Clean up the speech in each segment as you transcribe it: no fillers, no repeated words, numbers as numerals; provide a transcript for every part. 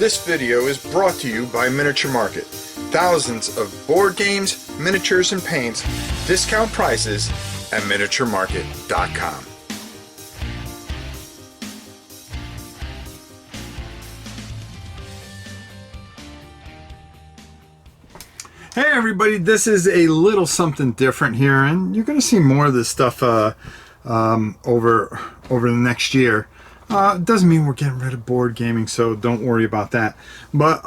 This video is brought to you by Miniature Market. Thousands of board games, miniatures, and paints, discount prices at miniaturemarket.com. Hey everybody, this is a little something different here, and you're going to see more of this stuff over the next year. It doesn't mean we're getting rid of board gaming, so don't worry about that. But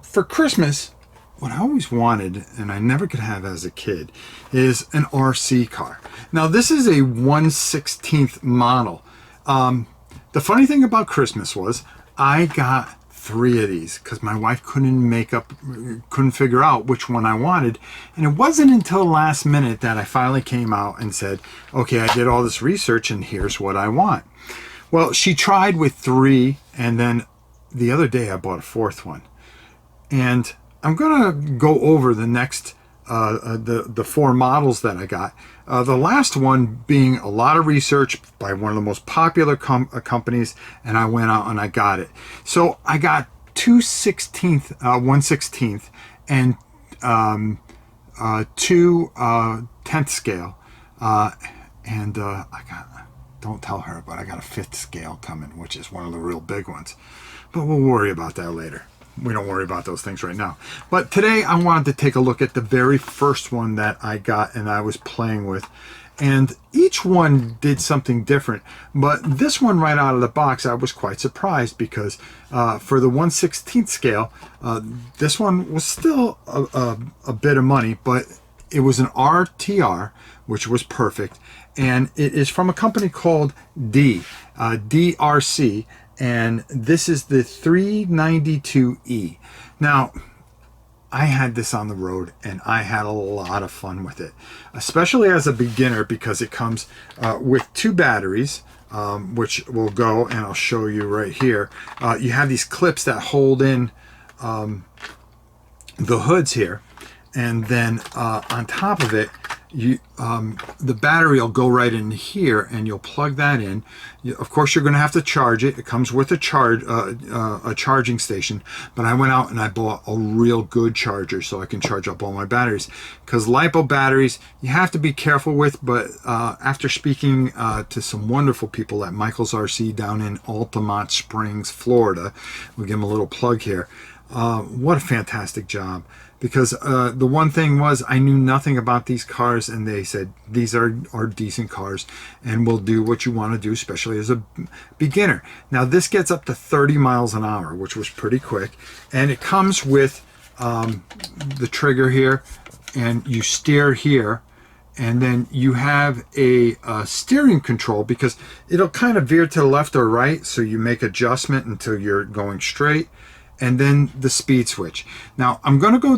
for Christmas, what I always wanted, and I never could have as a kid, is an RC car. Now this is a 1/16 model. The funny thing about Christmas was I got 3 of these because my wife couldn't figure out which one I wanted, and it wasn't until the last minute that I finally came out and said, okay, I did all this research and here's what I want. Well, she tried with 3, and then the other day I bought a 4th one, and I'm gonna go over the next the 4 models that I got. The last one being a lot of research by one of the most popular companies, and I went out and I got it. So I got 1/16 and 2 10th scale, and I got, don't tell her, but I got a 5th scale coming, which is one of the real big ones. But we'll worry about that later. We don't worry about those things right now. But today I wanted to take a look at the very first one that I got and I was playing with. And each one did something different. But this one right out of the box, I was quite surprised because for the 1/16 scale, this one was still a bit of money, but it was an RTR, which was perfect. And it is from a company called DeeRC. And this is the 392E. Now, I had this on the road and I had a lot of fun with it, especially as a beginner, because it comes with 2 batteries, which will go, and I'll show you right here. You have these clips that hold in the hoods here, and then on top of it, the battery will go right in here, and you'll plug that in. Of course, you're going to have to charge it. It comes with a charging station, but I went out and I bought a real good charger so I can charge up all my batteries, because LiPo batteries you have to be careful with. But after speaking to some wonderful people at Michael's RC down in Altamont Springs, Florida, we'll give them a little plug here. What a fantastic job. Because the one thing was, I knew nothing about these cars, and they said these are decent cars and will do what you want to do, especially as a beginner. Now this gets up to 30 miles an hour, which was pretty quick, and it comes with the trigger here, and you steer here, and then you have a steering control, because it'll kind of veer to the left or right, so you make adjustment until you're going straight. And then the speed switch. Now we're gonna go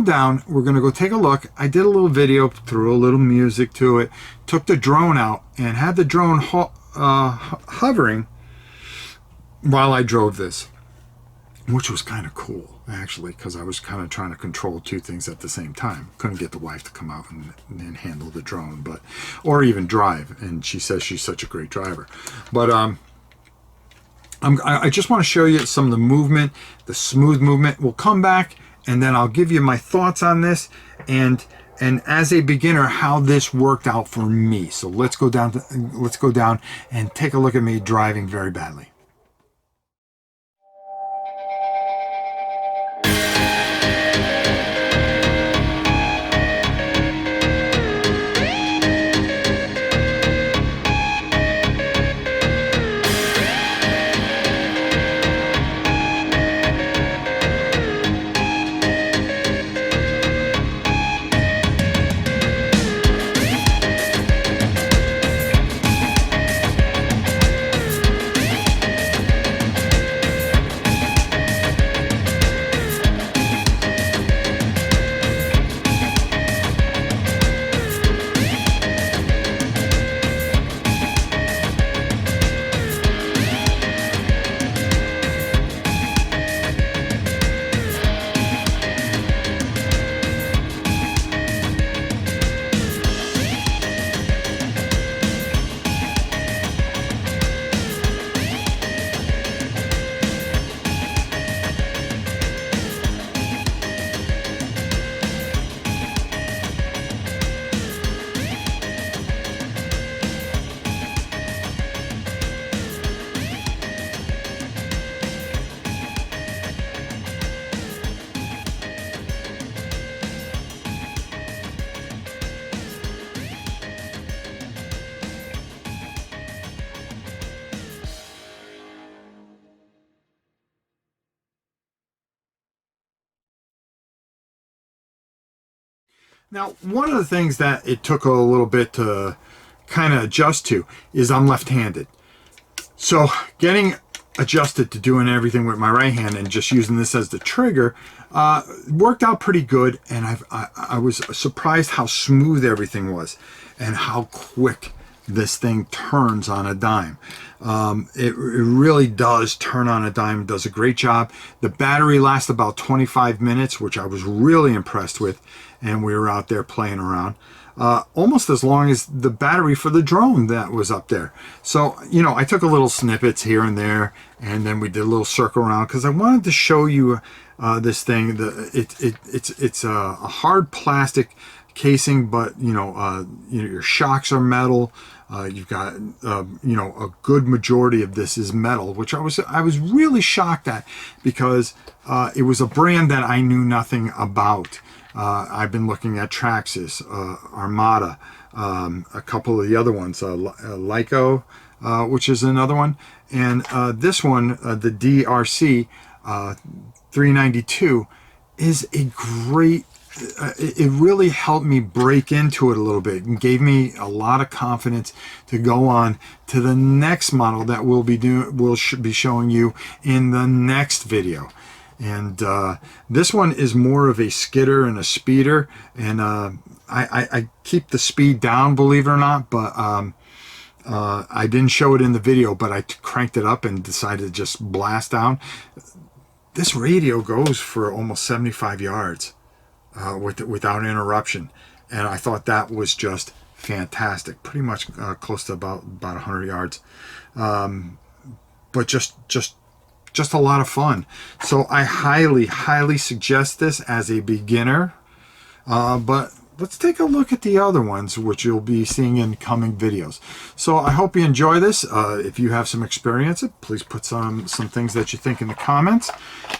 down, we're gonna go take a look. I did a little video, threw a little music to it, took the drone out, and had the drone hovering while I drove this, which was kind of cool actually, because I was kind of trying to control 2 things at the same time. Couldn't get the wife to come out and handle the drone, or even drive, and she says she's such a great driver. But I just want to show you some of the movement, the smooth movement. We'll come back and then I'll give you my thoughts on this, and as a beginner, how this worked out for me. So let's go down and take a look at me driving very badly. Now, one of the things that it took a little bit to kind of adjust to is I'm left-handed. So getting adjusted to doing everything with my right hand and just using this as the trigger worked out pretty good, and I was surprised how smooth everything was and how quick this thing turns on a dime. It really does turn on a dime, does a great job. The battery lasts about 25 minutes, which I was really impressed with, and we were out there playing around. Almost as long as the battery for the drone that was up there. So, you know, I took a little snippets here and there, and then we did a little circle around because I wanted to show you this thing. It's a hard plastic casing, but you know, your shocks are metal. You've got you know, a good majority of this is metal, which I was really shocked at, because it was a brand that I knew nothing about. I've been looking at Traxxas, Armada, a couple of the other ones, Lyco, which is another one, and this one, the DeeRC 392, is a great. It really helped me break into it a little bit and gave me a lot of confidence to go on to the next model that we'll be showing you in the next video. And this one is more of a skidder and a speeder, and I keep the speed down, believe it or not, but I didn't show it in the video, but I cranked it up and decided to just blast down. This radio goes for almost 75 yards without interruption, and I thought that was just fantastic. Pretty much close to about 100 yards, but just a lot of fun. So I highly suggest this as a beginner, but let's take a look at the other ones, which you'll be seeing in coming videos. So I hope you enjoy this. If you have some experience, please put some things that you think in the comments.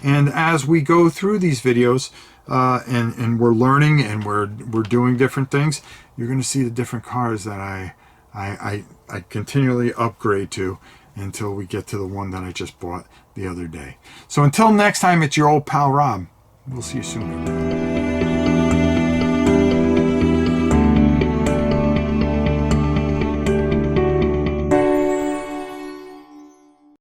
And as we go through these videos, and we're learning and we're doing different things, you're going to see the different cars that I continually upgrade to until we get to the one that I just bought the other day. So until next time, it's your old pal Rob. We'll see you soon.